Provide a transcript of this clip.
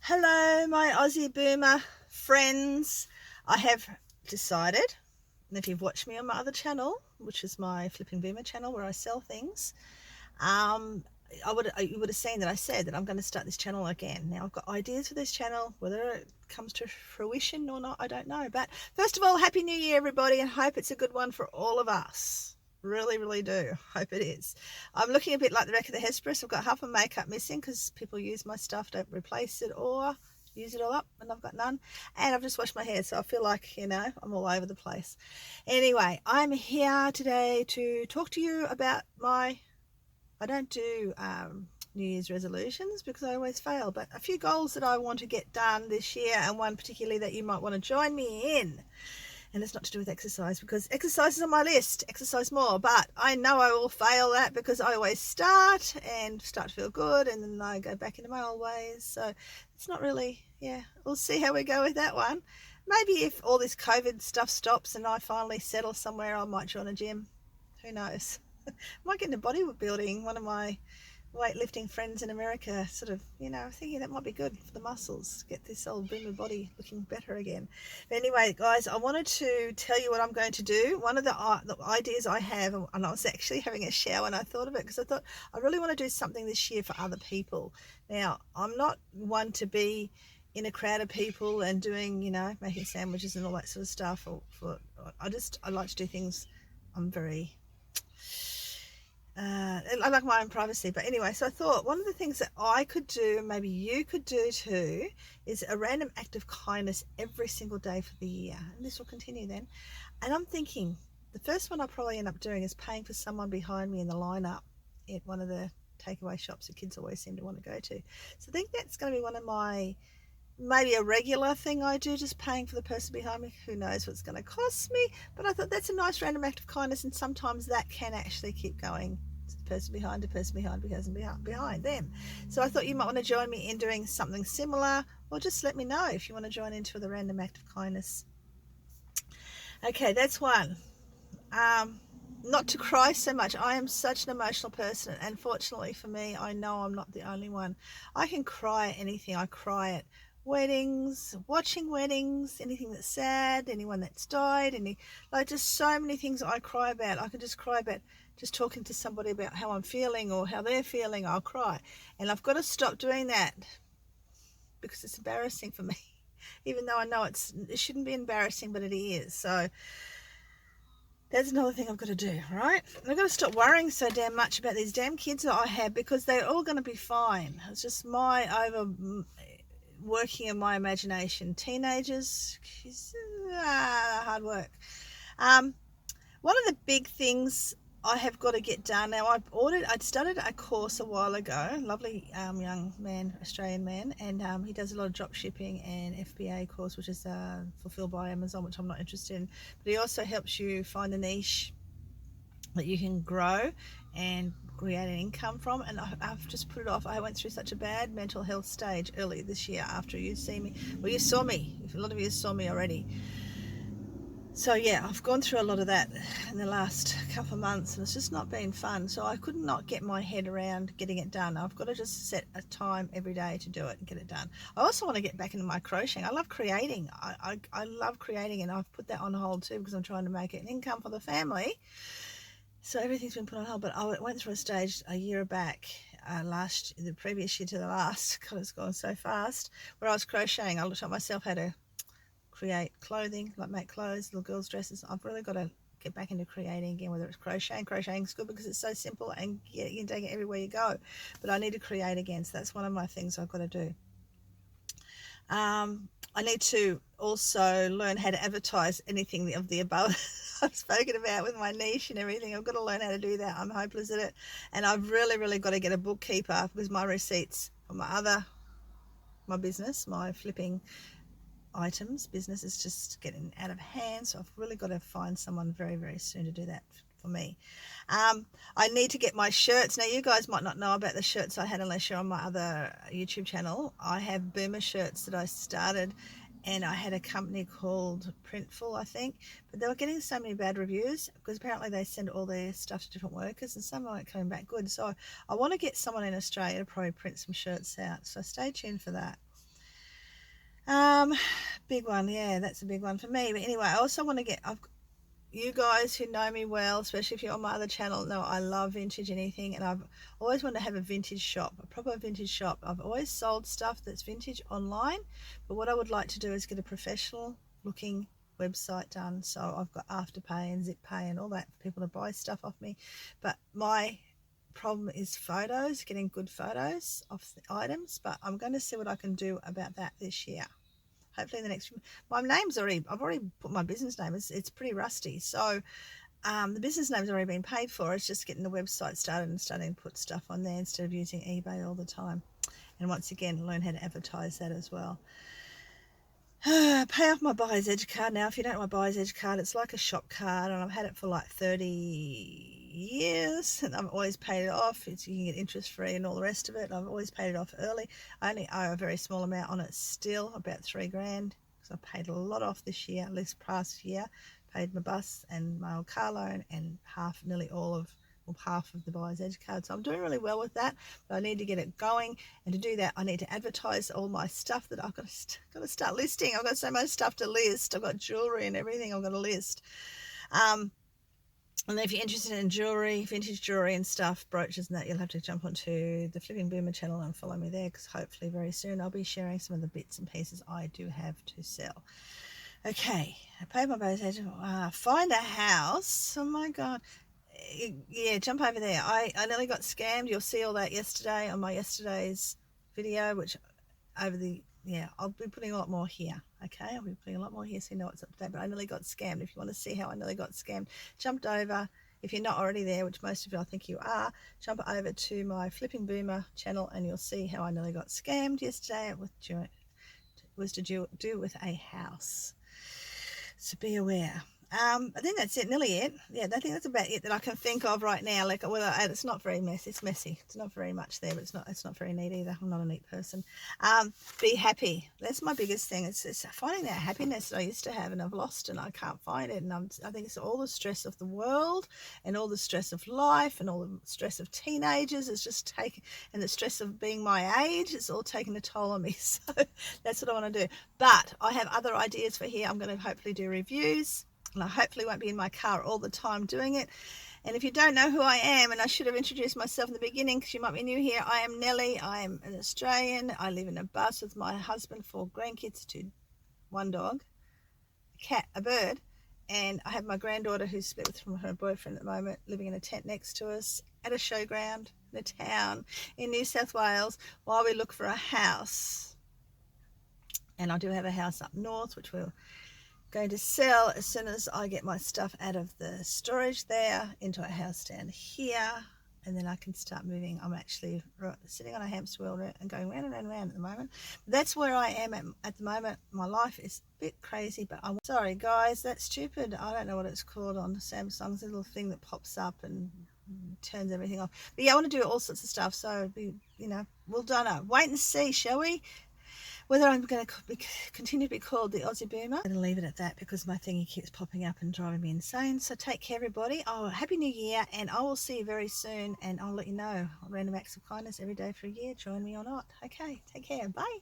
Hello, my Aussie boomer friends. I have decided, and if you've watched me on my other channel, which is my Flipping Boomer channel where I sell things, um, you would have seen that I said that I'm going to start this channel again. Now I've got ideas for this channel. Whether it comes to fruition or not, I don't know. But first of all, Happy New Year, everybody, and hope it's a good one for all of us. Really, really do. Hope it is. I'm looking a bit like the wreck of the Hesperus. I've got half my makeup missing because people use my stuff, don't replace it or use it all up, and I've got none. And I've just washed my hair, so I feel like, I'm all over the place. Anyway, I'm here today to talk to you about I don't do New Year's resolutions because I always fail, but a few goals that I want to get done this year, and one particularly that you might want to join me in. And it's not to do with exercise because exercise is on my list, exercise more, but I know I will fail that because I always start to feel good and then I go back into my old ways. So it's not really, we'll see how we go with that one. Maybe if all this COVID stuff stops and I finally settle somewhere, I might join a gym. Who knows? I might get into bodybuilding. One of my weightlifting friends in America thinking that might be good for the muscles, get this old boomer body looking better again. But anyway, guys, I wanted to tell you what I'm going to do. One of the ideas I have, and I was actually having a shower and I thought of it because I thought I really want to do something this year for other people. Now, I'm not one to be in a crowd of people and doing, making sandwiches and all that sort of stuff. I like to do things. I'm very I like my own privacy. But anyway, so I thought one of the things that I could do, maybe you could do too, is a random act of kindness every single day for the year. And this will continue then. And I'm thinking the first one I'll probably end up doing is paying for someone behind me in the lineup at one of the takeaway shops that kids always seem to want to go to. So I think that's going to be one of my, maybe a regular thing I do, just paying for the person behind me. Who knows what it's going to cost me, but I thought that's a nice random act of kindness, and sometimes that can actually keep going. Person behind a person behind a person behind them. So I thought you might want to join me in doing something similar, or just let me know if you want to join into the random act of kindness. Okay, that's one. Not to cry so much. I am such an emotional person, and fortunately for me, I know I'm not the only one. I can cry at anything. I cry at weddings, watching weddings, anything that's sad, anyone that's died, just so many things I cry about. I can just cry about just talking to somebody about how I'm feeling or how they're feeling. I'll cry, and I've got to stop doing that because it's embarrassing for me, even though I know it shouldn't be embarrassing, but it is. So that's another thing I've got to do, right? And I've got to stop worrying so damn much about these damn kids that I have, because they're all going to be fine. It's just my working in my imagination. Teenagers, hard work. One of the big things I have got to get done now, I'd started a course a while ago, lovely young man, Australian man, and he does a lot of drop shipping and FBA course, which is fulfilled by Amazon, which I'm not interested in, but he also helps you find a niche that you can grow and create an income from. And I've just put it off. I went through such a bad mental health stage earlier this year after you saw me. A lot of you saw me already. So yeah, I've gone through a lot of that in the last couple of months, and it's just not been fun. So I could not get my head around getting it done. I've got to just set a time every day to do it and get it done. I also want to get back into my crocheting. I love creating. I love creating, and I've put that on hold too because I'm trying to make it an income for the family. So everything's been put on hold. But I went through a stage a year back, the previous year to the last. God, it's gone so fast. Where I was crocheting, I taught myself how to create clothing, like make clothes, little girls' dresses. I've really got to get back into creating again, whether it's crocheting. Crocheting's good because it's so simple and you can take it everywhere you go. But I need to create again, so that's one of my things I've got to do. I need to also learn how to advertise anything of the above I've spoken about with my niche and everything. I've got to learn how to do that. I'm hopeless at it. And I've really, really got to get a bookkeeper because my receipts for my business, my flipping items business is just getting out of hand. So I've really got to find someone very, very soon to do that for me. I need to get my shirts. Now, you guys might not know about the shirts I had unless you're on my other YouTube channel. I have Boomer shirts that I started, and I had a company called Printful, I think, but they were getting so many bad reviews because apparently they send all their stuff to different workers and some aren't coming back good. So I want to get someone in Australia to probably print some shirts out. So stay tuned for that. Big one, yeah, that's a big one for me. But anyway, I also want to get, you guys who know me well, especially if you're on my other channel, know I love vintage anything, and I've always wanted to have a vintage shop, a proper vintage shop. I've always sold stuff that's vintage online, but what I would like to do is get a professional looking website done. So I've got Afterpay and ZipPay and all that for people to buy stuff off me. But my problem is photos, getting good photos of the items, but I'm going to see what I can do about that this year. Hopefully in the next few, my name's already, I've already put my business name, it's pretty rusty, so the business name's already been paid for. It's just getting the website started and starting to put stuff on there instead of using eBay all the time. And once again, learn how to advertise that as well. Pay off my Buyer's Edge card. Now, if you don't know my Buyer's Edge card, it's like a shop card, and I've had it for like 30 years, and I've always paid it off. You can get interest free and all the rest of it. I've always paid it off early. I only owe a very small amount on it still, about $3 grand, because I paid a lot off this year, at least past year. Paid my bus and my old car loan and nearly half of the Buyer's Edge card. So I'm doing really well with that, but I need to get it going, and to do that I need to advertise all my stuff that I've got to start listing. I've got so much stuff to list. I've got jewelry and everything I've got to list. And if you're interested in jewelry, vintage jewelry and stuff, brooches and that, you'll have to jump onto the Flipping Boomer channel and follow me there, because hopefully very soon I'll be sharing some of the bits and pieces I do have to sell. Okay, I paid my Buyer's Edge. Find a house. Oh my God. Yeah, jump over there. I nearly got scammed. You'll see all that yesterday on my yesterday's video, which I'll be putting a lot more here. Okay, I'll be putting a lot more here so you know what's up to date. But I nearly got scammed. If you want to see how I nearly got scammed, jumped over. If you're not already there, which most of you I think you are, jump over to my Flipping Boomer channel and you'll see how I nearly got scammed yesterday. It was to do with a house. So be aware. I think that's it, nearly it. Yeah, I think that's about it that I can think of right now. Like, well, it's not very messy. It's messy. It's not very much there, but it's not very neat either. I'm not a neat person. Be happy. That's my biggest thing. It's finding that happiness that I used to have and I've lost and I can't find it. And I think it's all the stress of the world and all the stress of life and all the stress of teenagers is just taking, and the stress of being my age, it's all taking a toll on me. So that's what I want to do. But I have other ideas for here. I'm going to hopefully do reviews. And I hopefully won't be in my car all the time doing it. And if you don't know who I am, and I should have introduced myself in the beginning because you might be new here, I am Nellie. I am an Australian. I live in a bus with my husband, 4 grandkids, 1 dog, a cat, a bird, and I have my granddaughter who's split from her boyfriend at the moment, living in a tent next to us at a showground in a town in New South Wales while we look for a house. And I do have a house up north which we'll going to sell as soon as I get my stuff out of the storage there into a house down here, and then I can start moving. I'm actually sitting on a hamster wheel and going round and round and round at the moment. But that's where I am at the moment. My life is a bit crazy, but I'm sorry guys, that's stupid. I don't know what it's called on Samsung's little thing that pops up and turns everything off. But yeah, I want to do all sorts of stuff, so we'll don't know. Wait and see, shall we? Whether I'm going to continue to be called the Aussie Boomer. I'm going to leave it at that because my thingy keeps popping up and driving me insane. So take care, everybody. Oh, Happy New Year, and I will see you very soon, and I'll let you know. Random acts of kindness every day for a year. Join me or not. Okay, take care. Bye.